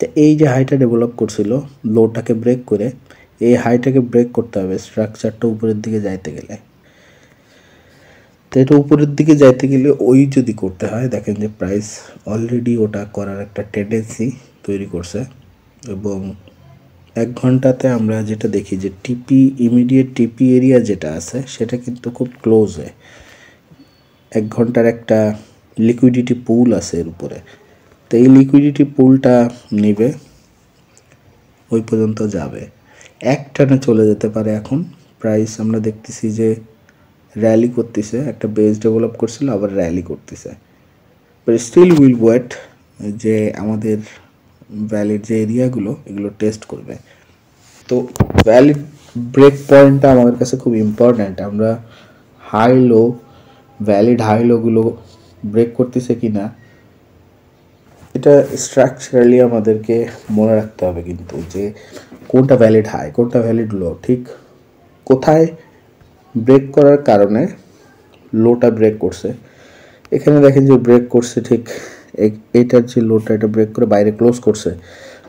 তো এই যে হাইটা ডেভেলপ করছিল লোটাকে ব্রেক করে, এই হাইটাকে ব্রেক করতে হবে স্ট্রাকচারটা উপরের দিকে যাইতে গেলে। তো এটা উপরের দিকে যাইতে গেলে ওই যদি করতে হয়, দেখেন যে প্রাইস অলরেডি ওটা করার একটা টেন্ডেন্সি তৈরি করছে। এবং 1 ঘন্টাতে আমরা যেটা দেখি যে টিপি ইমিডিয়েট টিপি এরিয়া যেটা আছে সেটা কিন্তু খুব ক্লোজে। 1 ঘন্টার একটা লিকুইডিটি পুল আছে এর উপরে। তো এই লিকুইডিটি পুলটা নিবে, ওই পর্যন্ত যাবে, একটানা চলে যেতে পারে। এখন প্রাইস আমরা দেখতেছি যে র্যালি করতেছে, একটা বেস ডেভেলপ করছিল আবার র্যালি করতেছে, বাট স্টিল উইল ওয়েট যে আমাদের ভ্যালিড যে এরিয়াগুলো এগুলো টেস্ট করবে। তো ভ্যালিড ব্রেক পয়েন্টটা আমাদের কাছে খুব ইম্পর্ট্যান্ট। আমরা হাই লো, ভ্যালিড হাই লোগুলো ব্রেক করতেছে কি না এটা স্ট্রাকচারালি আমাদেরকে মনে রাখতে হবে, কিন্তু যে কোনটা ভ্যালিড হাই কোনটা ভ্যালিড লো, ঠিক কোথায় ব্রেক করার কারণে লোটা ব্রেক করছে। এখানে দেখেন যে ব্রেক করছে ঠিক এইটার যে লোটা এটা ব্রেক করে বাইরে ক্লোজ করছে,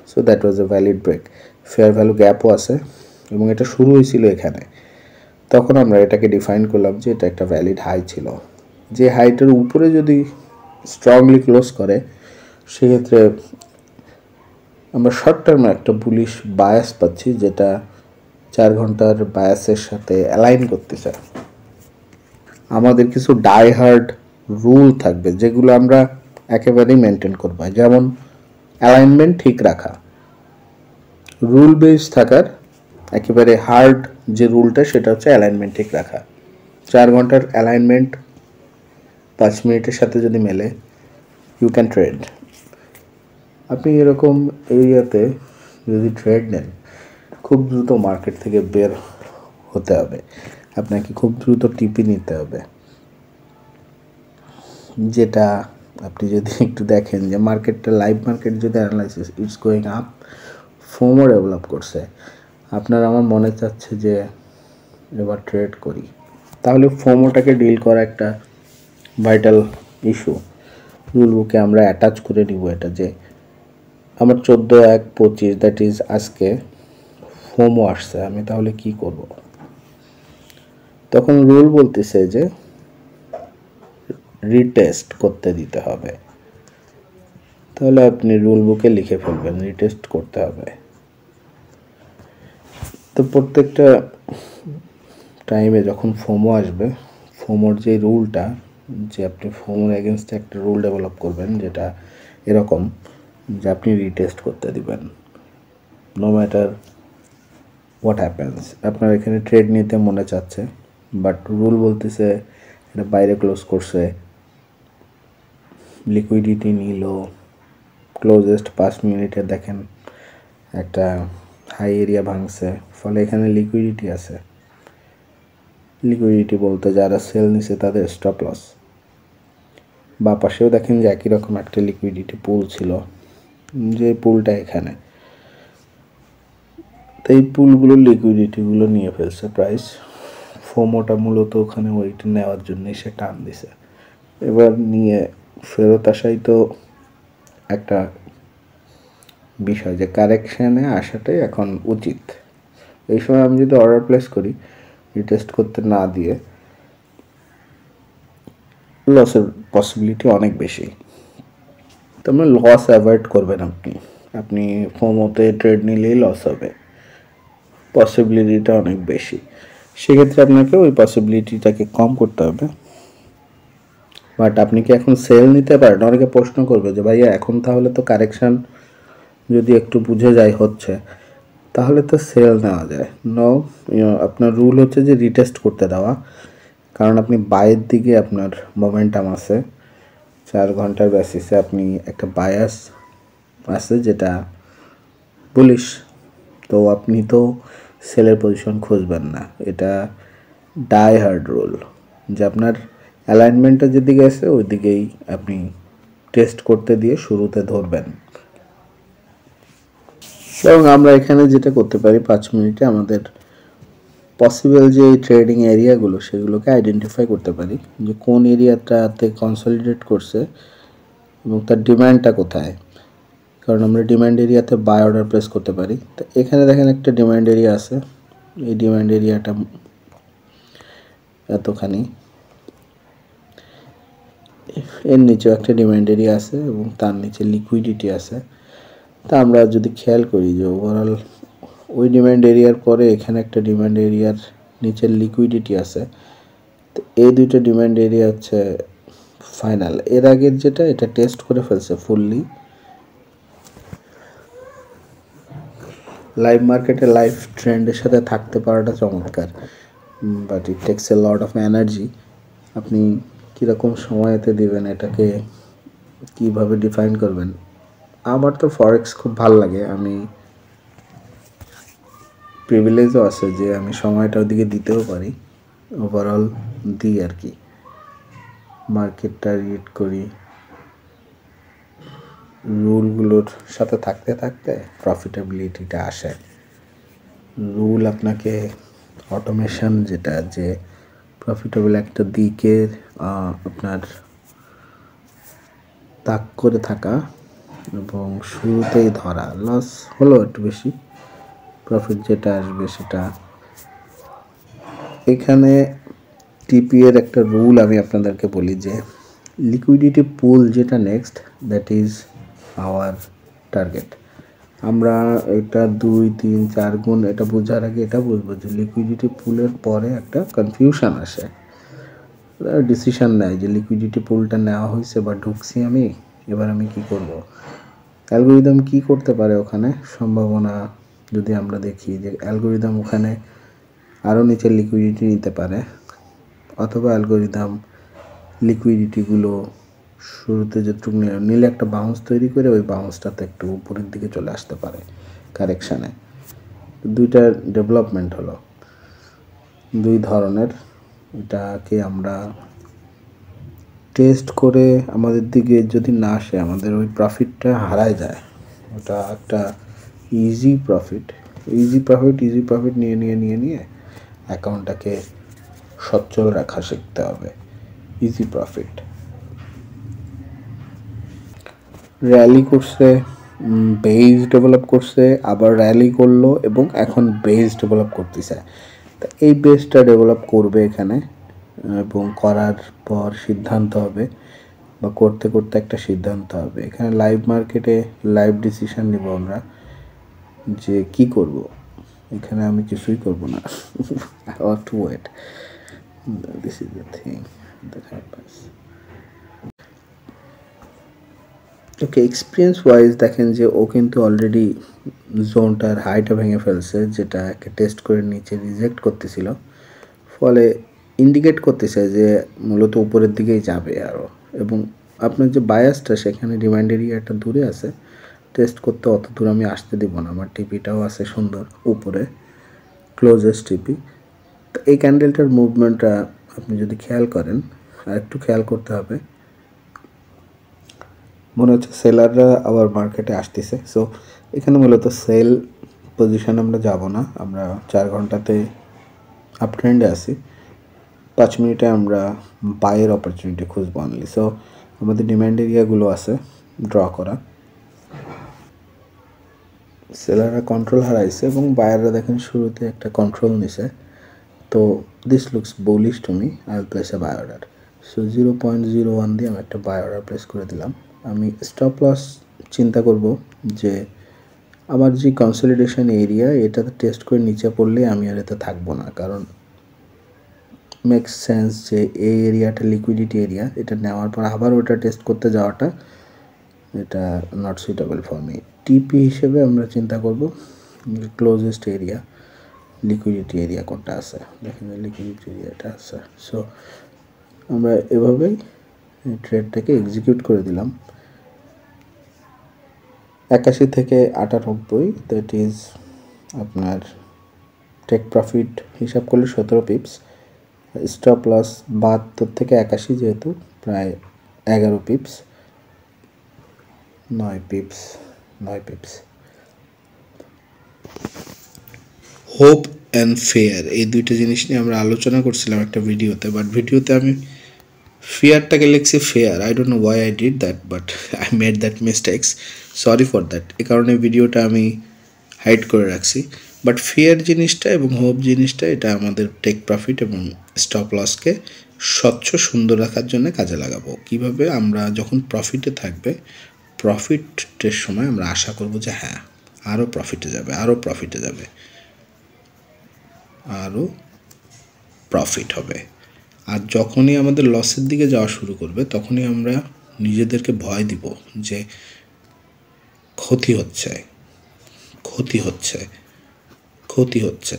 so that was a valid break. Fair value গ্যাপও আছে এবং এটা শুরু হয়েছিল এখানে। তখন আমরা এটাকে ডিফাইন করলাম যে এটা একটা ভ্যালিড হাই ছিল। যে হাইটার উপরে যদি স্ট্রংলি ক্লোজ করে সেক্ষেত্রে আমরা শর্ট টার্মে একটা বুলিশ বায়াস পাচ্ছি, যেটা 4 ঘন্টার বায়াসের সাথে অ্যালাইন করতেছে। আমাদের কিছু ডাই হার্ড রুল থাকবে যেগুলো আমরা একেবারেই মেনটেন করবো, যেমন অ্যালাইনমেন্ট ঠিক রাখা। রুল বেস থাকার একেবারে হার্ড যে রুলটা সেটা হচ্ছে অ্যালাইনমেন্ট ঠিক রাখা। 4 ঘন্টার অ্যালাইনমেন্ট 5 মিনিটের সাথে যদি মেলে, ইউ ক্যান ট্রেড। আপনি এরকম এরিয়াতে যদি ট্রেড নেন, খুব দ্রুত মার্কেট থেকে বের হতে হবে, আপনাকে খুব দ্রুত টিপি নিতে হবে। যেটা আপনি যদি একটু দেখেন যে মার্কেটটা লাইভ মার্কেট যদি analysis it's going up, FOMO develop করছে, আপনার আমার মনে চাচ্ছে যে এবার ট্রেড করি, তাহলে ফোমোটাকে ডিল করা একটা ভাইটাল ইস্যু। রুল বুকে আমরা অ্যাটাচ করে নিব এটা যে আমার 14/1/25 দ্যাট ইজ আজকে ফোমো আসছে, আমি তাহলে কি করব। তখন রুল বলতেছে যে রিটেস্ট করতে দিতে হবে, তাহলে আপনি রুল বুকে লিখে ফেলবেন রিটেস্ট করতে হবে। তো প্রত্যেকটা টাইমে যখন ফোমো আসবে, ফোমোর যে রুলটা, যে আপনি ফোমোর এগেনস্টে একটা রুল ডেভেলপ করবেন যেটা এরকম যে আপনি রিটেস্ট করতে দিবেন নো ম্যাটার হোয়াট হ্যাপেন্স। আপনার এখানে ট্রেড নিতে মনে চাচ্ছে, বাট রুল বলতেছে এটা বাইরে ক্লোজ করছে, লিকুইডিটি নিল, ক্লোজেস্ট 5 মিনিটে দেখেন একটা হাই এরিয়া ভাঙছে, ফলে এখানে লিকুইডিটি আছে। লিকুইডিটি বলতে যারা সেল নিছে তাদের স্টপ লস। বা পাশেও দেখেন যে একই রকম একটা লিকুইডিটি পুল ছিল, যে পুলটা এখানে, তো এই পুলগুলোর লিকুইডিটিগুলো নিয়ে ফেলছে প্রাইস। ফোমোটা মূলত ওখানে ওইটা নেওয়ার জন্যই সে টান দিছে। এবার নিয়ে ফেরত আসাই তো একটা বিষয়, যে কারেকশানে আসাটাই এখন উচিত। এই সময় আমি যদি অর্ডার প্লেস করি রিটেস্ট করতে না দিয়ে, লসের পসিবিলিটি অনেক বেশি। তো আপনি লস অ্যাভয়েড করবেন। আপনি ফোমোতে ট্রেড নিলেই লস হবে, পসিবিলিটিটা অনেক বেশি। সেক্ষেত্রে আপনাকে ওই পসিবিলিটিটাকে কম করতে হবে। বাট আপনি কি এখন সেল নিতে পারেন? অনেকে প্রশ্ন করবে যে ভাইয়া এখন তাহলে তো কারেকশান যদি একটু বুঝে যায় হচ্ছে, তাহলে তো সেল নেওয়া যায়। নো, আপনার রুল হচ্ছে যে রিটেস্ট করতে দেওয়া, কারণ আপনি বাইয়ের দিকে আপনার মোমেন্টাম আছে। 4 ঘন্টার বেসিসে আপনি একটা বায়াস আছে যেটা বুলিশ, তো আপনি তো সেলের পজিশন খুঁজবেন না। এটা ডাই হার্ড রুল যে আপনার অ্যালাইনমেন্টটা যেদিকে আছে ওই দিকেই আপনি টেস্ট করতে দিয়ে শুরুতে ধরবেন। এবং আমরা এখানে যেটা করতে পারি 5 মিনিটে আমাদের পসিবল যে ট্রেডিং এরিয়াগুলো সেগুলোকে আইডেন্টিফাই করতে পারি, যে কোন এরিয়াটাতে কনসলিডেট করছে এবং তার ডিমান্ডটা কোথায়। কারণ আমরা ডিমান্ড এরিয়াতে বাই অর্ডার প্লেস করতে পারি। তো এখানে দেখেন একটা ডিমান্ড এরিয়া আছে, এই ডিমান্ড এরিয়াটা এতখানি, এর নিচেও একটা ডিমান্ড এরিয়া আছে এবং তার নিচে লিকুইডিটি আছে। তা আমরা যদি খেয়াল করি যে ওভারঅল ওই ডিমান্ড এরিয়ার পরে এখানে একটা ডিমান্ড এরিয়ার নিচের লিকুইডিটি আছে। তো এই দুইটা ডিমান্ড এরিয়া হচ্ছে ফাইনাল। এর আগের যেটা এটা টেস্ট করে ফেলছে ফুললি। লাইভ মার্কেটে লাইভ ট্রেন্ডের সাথে থাকতে পারাটা চমৎকার, but it takes A lot of energy. আপনি কীরকম সময়তে দেবেন, এটাকে কিভাবে ডিফাইন করবেন। আমার তো ফরেক্স খুব ভাল লাগে, আমি প্রিভিলেজও আছে যে আমি সময়টা ওদিকে দিতেও পারি, ওভারঅল দিই আর কি, মার্কেটটা রিড করি। রুলগুলোর সাথে থাকতে থাকতে প্রফিটেবিলিটিটা আসে। রুল আপনাকে অটোমেশন, যেটা যে প্রফিটেবল একটা দিকে আপনার তাক করে থাকা এবং শুরুতেই ধরা, লস হলো একটু বেশি, প্রফিট যেটা আসবে সেটা। এখানে টিপি এর একটা রুল আমি আপনাদেরকে বলি যে লিকুইডিটি পুল যেটা next, that is our target. আমরা এটা 2, 3, 4 গুণ এটা বোঝার আগে এটা বুঝবো যে লিকুইডিটি পুলের পরে একটা কনফিউশন আসে, ডিসিশন নেয় যে লিকুইডিটি পুলটা নেওয়া হয়েছে বা ঢুকছি আমি, এবার আমি কি করব। অ্যালগোরিদম কি করতে পারে ওখানে, সম্ভাবনা যদি আমরা দেখি যে অ্যালগোরিদম ওখানে আরও নিচের লিকুইডিটি নিতে পারে, অথবা অ্যালগোরিদম লিকুইডিটিগুলো শুরুতে যেটুকু নিলে একটা বাউন্স তৈরি করে ওই বাউন্সটাতে একটু উপরের দিকে চলে আসতে পারে কারেকশানে। দুইটা ডেভেলপমেন্ট হলো, দুই ধরনের। এটাকে আমরা টেস্ট করে আমাদের দিকে যদি না আসে, আমাদের ওই প্রফিটটা হারায় যায়, ওটা একটা ইজি প্রফিট নিয়ে অ্যাকাউন্টটাকে সচ্ছল রাখা শিখতে হবে। ইজি প্রফিট র্যালি করছে, বেস ডেভেলপ করছে, আবার র্যালি করলো এবং এখন বেস ডেভেলপ করতেছে। তা এই বেসটা ডেভেলপ করবে এখানে, এবং করার পর সিদ্ধান্ত হবে বা করতে করতে একটা সিদ্ধান্ত হবে। এখানে লাইভ মার্কেটে লাইভ ডিসিশন নিব আমরা যে কি করব। এখানে আমি কিছুই করব না, I have to wait. This is the thing that happens. Okay, experience wise দেখেন যে ও কিন্তু অলরেডি জোনটার হাইটা ভেঙে ফেলছে, যেটাকে টেস্ট করে নিচে রিজেক্ট করতেছিল, ফলে ইন্ডিকেট করতেছে যে মূলত উপরের দিকেই যাবে আরও। এবং আপনার যে বায়াসটা সেখানে ডিমান্ড এরিয়াটা দূরে আছে, টেস্ট করতে অত দূর আমি আসতে দিব না। আমার টিপিটাও আছে সুন্দর উপরে, ক্লোজেস্ট টিপি। তো এই ক্যান্ডেলটার মুভমেন্টটা আপনি যদি খেয়াল করেন, আর একটু খেয়াল করতে হবে, মনে হচ্ছে সেলাররা আবার মার্কেটে আসতেছে। সো এখানে মূলত সেল পজিশন আমরা যাব না, আমরা 4 ঘন্টাতে আপ ট্রেন্ডে আসি, 5 মিনিটে আমরা বাইয়ের অপরচুনিটি খুঁজবো অনলি। সো আমাদের ডিমান্ড এরিয়াগুলো আছে ড্র করা, সেলাররা কন্ট্রোল হারাইছে এবং বায়াররা দেখেন শুরুতে একটা কন্ট্রোল নিছে। তো this looks bullish to me, I will place a buy order. So 0.01 দিয়ে আমি একটা বাই অর্ডার প্লেস করে দিলাম। আমি স্টপ লস চিন্তা করব যে আমার যে কনসলিডেশন এরিয়া, এটাতে টেস্ট করে নিচে পড়লে আমি আর এতে থাকবো না, কারণ মেক্স সেন্স যে এই এরিয়াটা লিকুইডিটি এরিয়া, এটা নেওয়ার পর আবার ওটা টেস্ট করতে যাওয়াটা, এটা নট সুইটেবল ফর মি। টিপি হিসেবে আমরা চিন্তা করব ক্লোজেস্ট এরিয়া, লিকুইডিটি এরিয়া কোনটা আছে, দেখেন লিকুইডিটি এরিয়াটা আছে। সো আমরা এভাবেই ট্রেডটাকে এক্সিকিউট করে দিলাম। 81 থেকে 98, দ্যাট ইজ আপনার টেক প্রফিট হিসাব করলে 17 পিপস। স্টপ লস 72 থেকে 81, যেহেতু প্রায় 11 pips, 9 pips. Hope and fair, এই দুইটা জিনিস নিয়ে আমরা আলোচনা করছিলাম একটা ভিডিওতে, বাট ভিডিওতে আমি ফিয়ারটাকে লিখছি fair. I don't know why I did that, but I made that mistakes, sorry for that. এ কারণে ভিডিওটা আমি হাইড করে রাখছি। বাট ফিয়ার জিনিসটা এবং হোপ জিনিসটা এটা আমাদের টেক প্রফিট এবং স্টপ লসকে স্বচ্ছ সুন্দর রাখার জন্য কাজে লাগাবো। কিভাবে? আমরা যখন প্রফিটে থাকবে, প্রফিটের সময় আমরা আশা করব যে হ্যাঁ আরও প্রফিটে যাবে, আরও প্রফিটে যাবে, আরও প্রফিট হবে। আর যখনই আমাদের লসের দিকে যাওয়া শুরু করবে তখনই আমরা নিজেদেরকে ভয় দিব যে ক্ষতি হচ্ছে, ক্ষতি হচ্ছে, ক্ষতি হচ্ছে।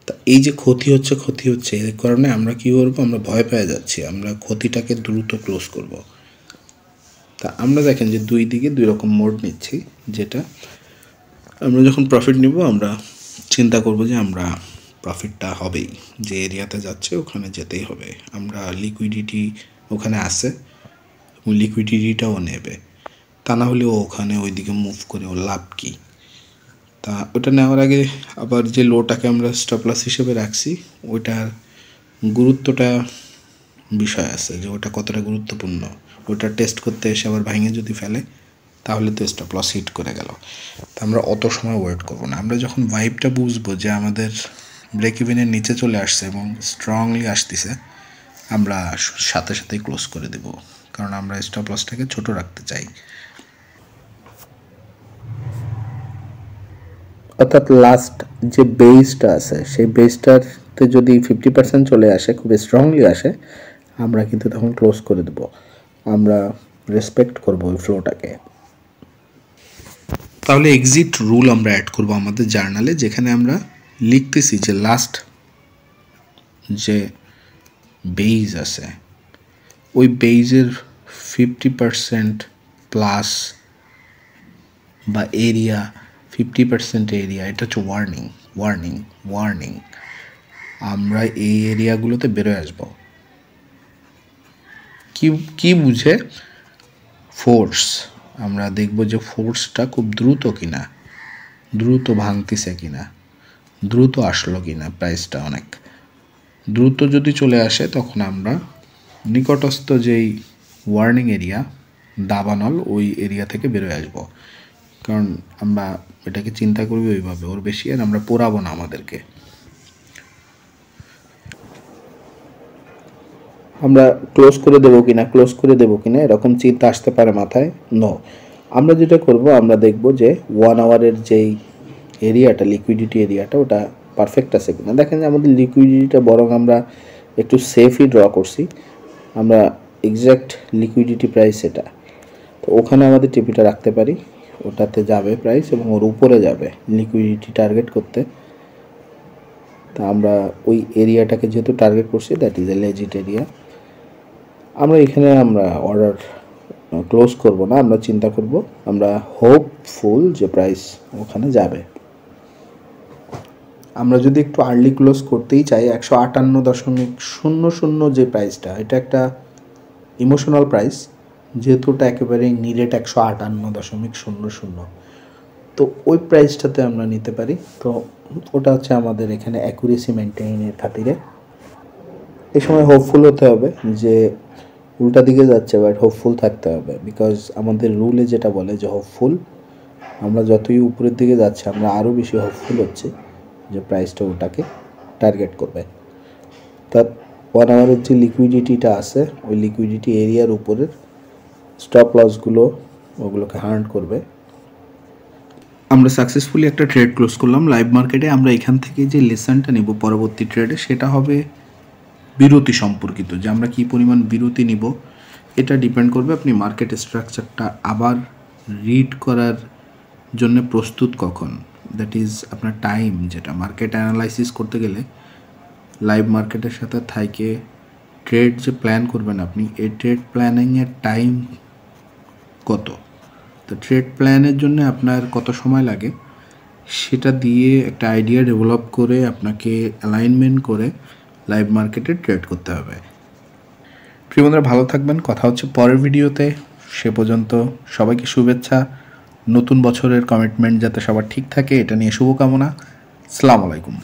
তা এই যে ক্ষতি হচ্ছে, ক্ষতি হচ্ছে, এর কারণে আমরা কী করবো? আমরা ভয় পেয়ে যাচ্ছি, আমরা ক্ষতিটাকে দ্রুত ক্লোজ করব। তা আমরা দেখেন যে দুই দিকে দুই রকম মোড নিচ্ছি। যেটা আমরা যখন প্রফিট নিব আমরা চিন্তা করব যে আমরা প্রফিটটা হবেই, যে এরিয়াতে যাচ্ছে ওখানে যেতেই হবে। আমরা লিকুইডিটি ওখানে আছে এবং লিকুইডিটিটাও নেবে, তা না হলে ও ওখানে ওইদিকে মুভ করে ওর লাভ কী? তা ওটা নেওয়ার আগে আবার যে লোটাকে আমরা স্টপ লস হিসেবে রাখছি ওইটার গুরুত্বটা বিষয় আছে, যে ওটা কতটা গুরুত্বপূর্ণ। ওটা টেস্ট করতে এসে আবার ভাঙে যদি ফেলে তাহলে তো স্টপ লস হিট করে গেল। তা আমরা অত সময় ওয়েট করবো না। আমরা যখন ভাইবটা বুঝবো যে আমাদের ব্রেক ইভেনের নিচে চলে আসছে এবং স্ট্রংলি আসতেছে, আমরা সাথে সাথেই ক্লোজ করে দেব, কারণ আমরা স্টপ লসটাকে ছোট রাখতে চাই। অর্থাৎ লাস্ট যে বেসটা আছে সেই বেসটাতে যদি 50% চলে আসে, খুব স্ট্রংলি আসে, আমরা কিন্তু তখন ক্লোজ করে দেব। আমরা রেসপেক্ট করব ওই ফ্লোটাকে। তাহলে এক্সিট রুল আমরা অ্যাড করব আমাদের জার্নালে, যেখানে আমরা লিখতেছি যে লাস্ট যে বেইজ আছে ওই বেইজের 50% প্লাস বা এরিয়া, 50% এরিয়া, এটা হচ্ছে ওয়ার্নিং, ওয়ার্নিং, ওয়ার্নিং। আমরা এই এরিয়াগুলোতে বেরোয় আসবো। কি বুঝে? ফোর্স। আমরা দেখব যে ফোর্সটা খুব দ্রুত কিনা, দ্রুত ভাঙতেছে কিনা, দ্রুত আসলো কিনা, প্রাইসটা অনেক দ্রুত যদি চলে আসে তখন আমরা নিকটস্থ যেই ওয়ার্নিং এরিয়া দাবানল ওই এরিয়া থেকে বেরোয় আসবো। কারণ আমরা এটাকে চিন্তা করবি ওইভাবে, ওর বেশি আর আমরা পোড়াবো না আমাদেরকে। আমরা ক্লোজ করে দেবো কিনা, ক্লোজ করে দেবো কিনা এরকম চিন্তা আসতে পারে মাথায়। নো, আমরা যেটা করব, আমরা দেখব যে 1 আওয়ারের যেই এরিয়াটা, লিকুইডিটি এরিয়াটা, ওটা পারফেক্ট আছে কিনা। দেখেন যে আমাদের লিকুইডিটিটা বরং আমরা একটু সেফই ড্র করছি। আমরা এক্স্যাক্ট লিকুইডিটি প্রাইস এটা, তো ওখানে আমাদের টিপিটা রাখতে পারি, ওটাতে যাবে প্রাইস এবং ওর উপরে যাবে লিকুইডিটি টার্গেট করতে। তা আমরা ওই এরিয়াটাকে যেহেতু টার্গেট করছি, that is a legit area. আমরা এখানে আমরা অর্ডার ক্লোজ করব না, আমরা চিন্তা করব, আমরা হোপফুল যে প্রাইস ওখানে যাবে। আমরা যদি একটু আর্লি ক্লোজ করতেই চাই, 158.00 যে প্রাইসটা, এটা একটা ইমোশনাল প্রাইস, যেহেতু ওটা একেবারেই নিরেট 158.00, তো ওই প্রাইসটাতে আমরা নিতে পারি। তো ওটা হচ্ছে আমাদের এখানে অ্যাকুরেসি মেনটেনের খাতিরে। এই সময় হোপফুল হতে হবে যে উল্টা দিকে যাচ্ছে, বাট হোপফুল থাকতে হবে, বিকজ আমাদের রুলে যেটা বলে যে হোপফুল, আমরা যতই উপরের দিকে যাচ্ছে আমরা আরও বেশি হোপফুল হচ্ছে যে প্রাইসটা ওটাকে টার্গেট করবে। তার 1 আওয়ারের যে লিকুইডিটিটা আছে ওই লিকুইডিটি এরিয়ার উপরের স্টপ লসগুলো ওগুলোকে হার্ট করবে। আমরা সাকসেসফুলি একটা ট্রেড ক্লোজ করলাম লাইভ মার্কেটে। আমরা এখান থেকে যে লেসনটা নেব পরবর্তী ট্রেডে, সেটা হবে বিরতি সম্পর্কিত, যে আমরা কী পরিমাণ বিরতি নিব এটা ডিপেন্ড করবে আপনি মার্কেট স্ট্রাকচারটা আবার রিড করার জন্য প্রস্তুত কখন। দ্যাট ইজ আপনার টাইম, যেটা মার্কেট অ্যানালাইসিস করতে গেলে লাইভ মার্কেটের সাথে থাইকে ট্রেড যে প্ল্যান করবেন আপনি, এই ট্রেড প্ল্যানিংয়ের টাইম কত, তো ট্রেড প্ল্যানের জন্য আপনার কত সময় লাগে সেটা দিয়ে একটা আইডিয়া ডেভেলপ করে আপনাকে অ্যালাইনমেন্ট করে লাইভ মার্কেটে ট্রেড করতে হবে। প্রিয় বন্ধুরা, ভালো থাকবেন, কথা হচ্ছে পরের ভিডিওতে। সে পর্যন্ত সবাইকে শুভেচ্ছা, নতুন বছরের কমিটমেন্ট যাতে সবার ঠিক থাকে এটা নিয়ে শুভকামনা। আসসালামু আলাইকুম।